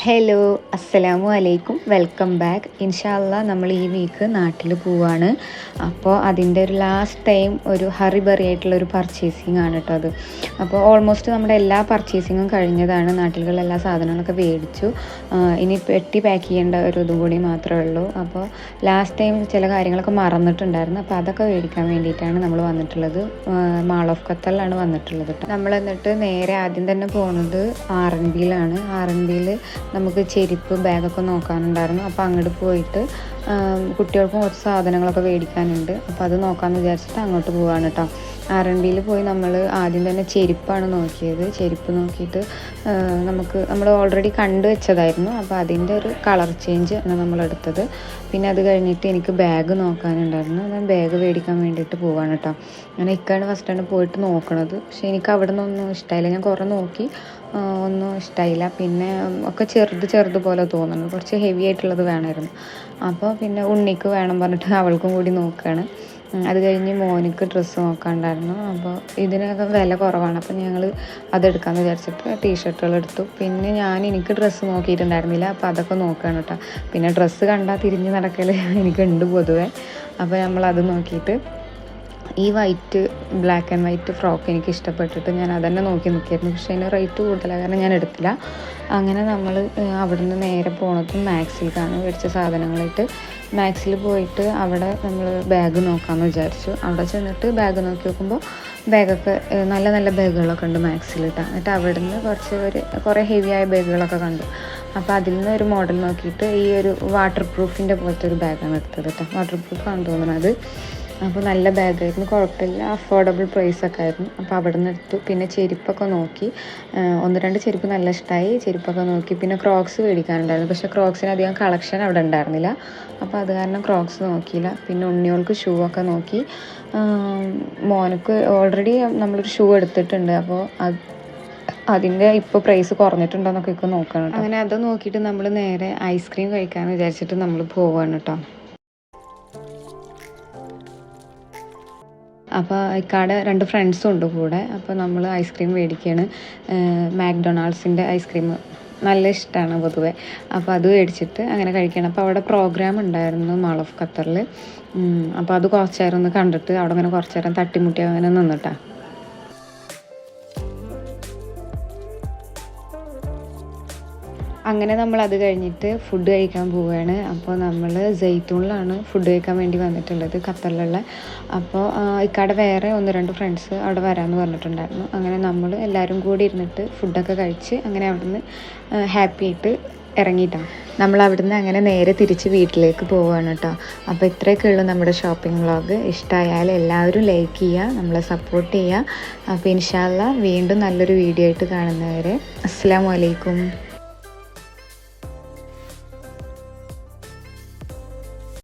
Hello അസ്സലാമു അലൈക്കും, welcome back. ഇൻഷാല്ലാ നമ്മൾ ഈ വീക്ക് നാട്ടിൽ പോവാണ്. അപ്പോൾ അതിൻ്റെ ഒരു ലാസ്റ്റ് ടൈം ഒരു ഹറിബറി ആയിട്ടുള്ളൊരു പർച്ചേസിങ് ആണ് കേട്ടോ അത്. അപ്പോൾ ഓൾമോസ്റ്റ് നമ്മുടെ എല്ലാ പർച്ചേസിങ്ങും കഴിഞ്ഞതാണ്. നാട്ടിലുള്ള എല്ലാ സാധനങ്ങളൊക്കെ മേടിച്ചു. ഇനി പെട്ടി പാക്ക് ചെയ്യേണ്ട ഒരു ഇതും കൂടി മാത്രമേ ഉള്ളൂ. അപ്പോൾ ലാസ്റ്റ് ടൈം ചില കാര്യങ്ങളൊക്കെ മറന്നിട്ടുണ്ടായിരുന്നു. അപ്പോൾ അതൊക്കെ മേടിക്കാൻ വേണ്ടിയിട്ടാണ് നമ്മൾ വന്നിട്ടുള്ളത്. മാൾ ഓഫ് ഖത്തറിലാണ് വന്നിട്ടുള്ളത് കേട്ടോ. നമ്മൾ എന്നിട്ട് നേരെ ആദ്യം തന്നെ പോകുന്നത് ആർ.എൻ.ബിയിലാണ്. ആർ.എൻ.ബിയിൽ നമുക്ക് ചെരുപ്പ് ബാഗൊക്കെ നോക്കാനുണ്ടായിരുന്നു. അപ്പോൾ അങ്ങോട്ട് പോയിട്ട് കുട്ടികൾക്കും കുറച്ച് സാധനങ്ങളൊക്കെ മേടിക്കാനുണ്ട്. അപ്പോൾ അത് നോക്കാമെന്ന് വിചാരിച്ചിട്ട് അങ്ങോട്ട് പോവാണ് കേട്ടോ. ആർ.എൻ.ബിയിൽ പോയി നമ്മൾ ആദ്യം തന്നെ ചെരുപ്പാണ് നോക്കിയത്. ചെരുപ്പ് നോക്കിയിട്ട് നമ്മൾ ഓൾറെഡി കണ്ടു വെച്ചതായിരുന്നു. അപ്പോൾ അതിൻ്റെ ഒരു കളർ ചേഞ്ച് ആണ് നമ്മളെടുത്തത്. പിന്നെ അത് കഴിഞ്ഞിട്ട് എനിക്ക് ബാഗ് നോക്കാനുണ്ടായിരുന്നു. ഞാൻ ബാഗ് മേടിക്കാൻ വേണ്ടിയിട്ട് പോവാണ് കേട്ടോ. ഞാൻ ഇക്കാണ് ഫസ്റ്റാണ് പോയിട്ട് നോക്കണത്. പക്ഷേ എനിക്ക് അവിടെ നിന്നൊന്നും ഇഷ്ടമായില്ല. ഞാൻ കുറേ നോക്കി, ഒന്നും ഇഷ്ടമായില്ല. പിന്നെ ഒക്കെ ചെറുത് പോലെ തോന്നുന്നു. കുറച്ച് ഹെവി ആയിട്ടുള്ളത് വേണമായിരുന്നു. അപ്പോൾ പിന്നെ ഉണ്ണിക്ക് വേണം പറഞ്ഞിട്ട് അവൾക്കും കൂടി നോക്കുകയാണ്. അത് കഴിഞ്ഞ് മോനിക്ക് ഡ്രസ്സ് നോക്കാനുണ്ടായിരുന്നു. അപ്പോൾ ഇതിനൊക്കെ വില കുറവാണ്. അപ്പോൾ ഞങ്ങൾ അതെടുക്കാമെന്ന് വിചാരിച്ചിട്ട് ടീഷർട്ടുകൾ എടുത്തു. പിന്നെ എനിക്ക് ഡ്രസ്സ് നോക്കിയിട്ടുണ്ടായിരുന്നില്ല. അപ്പോൾ അതൊക്കെ നോക്കുകയാണ് കേട്ടോ. പിന്നെ ഡ്രസ്സ് കണ്ടാൽ തിരിഞ്ഞ് നടക്കൽ എനിക്കുണ്ട് പൊതുവെ. അപ്പോൾ നമ്മളത് നോക്കിയിട്ട് ഈ ബ്ലാക്ക് ആൻഡ് വൈറ്റ് ഫ്രോക്ക് എനിക്ക് ഇഷ്ടപ്പെട്ടിട്ട് ഞാൻ അതന്നെ നോക്കി നിൽക്കായിരുന്നു. പക്ഷേ അതിന് റേറ്റ് കൂടുതലാണ്, കാരണം ഞാൻ എടുത്തില്ല. അങ്ങനെ നമ്മൾ അവിടെ നിന്ന് നേരെ പോണത് മാക്സിലേക്കാണ്. മേടിച്ച സാധനങ്ങളായിട്ട് മാക്സിൽ പോയിട്ട് അവിടെ നമ്മൾ ബാഗ് നോക്കാമെന്ന് വിചാരിച്ചു. അവിടെ ചെന്നിട്ട് ബാഗ് നോക്കി നോക്കുമ്പോൾ ബാഗൊക്കെ നല്ല നല്ല ബാഗുകളൊക്കെ ഉണ്ട് മാക്സിലിട്ട്. എന്നിട്ട് അവിടെ നിന്ന് കുറേ ഹെവി ആയ ബാഗുകളൊക്കെ കണ്ടു. അപ്പോൾ അതിൽ നിന്ന് ഒരു മോഡൽ നോക്കിയിട്ട് ഈ ഒരു വാട്ടർ പ്രൂഫിൻ്റെ പോലത്തെ ഒരു ബാഗാണ് എടുത്തത് കേട്ടോ. വാട്ടർ പ്രൂഫാണെന്ന് തോന്നുന്നത്. അപ്പോൾ നല്ല ബാഗായിരുന്നു, കുഴപ്പമില്ല, അഫോർഡബിൾ പ്രൈസൊക്കെ ആയിരുന്നു. അപ്പോൾ അവിടെ നിന്ന് എടുത്തു. പിന്നെ ചെരുപ്പൊക്കെ നോക്കി. 1-2 ചെരുപ്പ് നല്ല ഇഷ്ടമായി. ചെരുപ്പൊക്കെ നോക്കി. പിന്നെ ക്രോക്സ് മേടിക്കാനുണ്ടായിരുന്നു. പക്ഷേ ക്രോക്സിന് അധികം കളക്ഷൻ അവിടെ ഉണ്ടായിരുന്നില്ല. അപ്പോൾ അത് കാരണം ക്രോക്സ് നോക്കിയില്ല. പിന്നെ ഉണ്ണിയോൾക്ക് ഷൂ ഒക്കെ നോക്കി. മോനക്ക് ഓൾറെഡി നമ്മളൊരു ഷൂ എടുത്തിട്ടുണ്ട്. അപ്പോൾ അതിൻ്റെ ഇപ്പോൾ പ്രൈസ് കുറഞ്ഞിട്ടുണ്ടോയെന്നൊക്കെ ഇപ്പോൾ നോക്കണം കേട്ടോ. അങ്ങനെ അത് നോക്കിയിട്ട് നമ്മൾ നേരെ ഐസ്ക്രീം കഴിക്കാമെന്ന് വിചാരിച്ചിട്ട് നമ്മൾ പോവാണ് കേട്ടോ. അപ്പോൾ ഇക്കാടെ 2 ഫ്രണ്ട്സും ഉണ്ട് കൂടെ. അപ്പോൾ നമ്മൾ ഐസ്ക്രീം മേടിക്കുകയാണ്. മാക്ഡൊണാൾഡ്സിൻ്റെ ഐസ്ക്രീം നല്ല ഇഷ്ടമാണ് പൊതുവെ. അപ്പോൾ അത് മേടിച്ചിട്ട് അങ്ങനെ കഴിക്കണം. അപ്പോൾ അവിടെ പ്രോഗ്രാം ഉണ്ടായിരുന്നു മാൾ ഓഫ് ഖത്തറിൽ. അപ്പോൾ അത് കുറച്ച് നേരം ഒന്ന് കണ്ടിട്ട് അവിടെ അങ്ങനെ കുറച്ച് നേരം തട്ടിമുട്ടി അങ്ങനെ നിന്നിട്ടാണ്. അങ്ങനെ നമ്മൾ അത് കഴിഞ്ഞിട്ട് ഫുഡ് കഴിക്കാൻ പോവുകയാണ്. അപ്പോൾ നമ്മൾ സൈത്തൂണിലാണ് ഫുഡ് കഴിക്കാൻ വേണ്ടി വന്നിട്ടുള്ളത്, ഖത്തറിലുള്ള. അപ്പോൾ ഇക്കാടെ വേറെ 1-2 ഫ്രണ്ട്സ് അവിടെ വരാമെന്ന് പറഞ്ഞിട്ടുണ്ടായിരുന്നു. അങ്ങനെ നമ്മൾ എല്ലാവരും കൂടി ഇരുന്നിട്ട് ഫുഡൊക്കെ കഴിച്ച് അങ്ങനെ അവിടുന്ന് ഹാപ്പി ആയിട്ട് ഇറങ്ങിയിട്ടാണ്. നമ്മൾ അവിടുന്ന് അങ്ങനെ നേരെ തിരിച്ച് വീട്ടിലേക്ക് പോവുകയാണ് കേട്ടോ. അപ്പോൾ ഇത്രയൊക്കെ ഉള്ളൂ നമ്മുടെ ഷോപ്പിംഗ് വ്ളോഗ്. ഇഷ്ടമായാൽ എല്ലാവരും ലൈക്ക് ചെയ്യുക, നമ്മളെ സപ്പോർട്ട് ചെയ്യുക. അപ്പോൾ ഇൻഷാ അല്ലാ വീണ്ടും നല്ലൊരു വീഡിയോ ആയിട്ട് കാണുന്നവരെ അസ്സലാമു അലൈക്കും.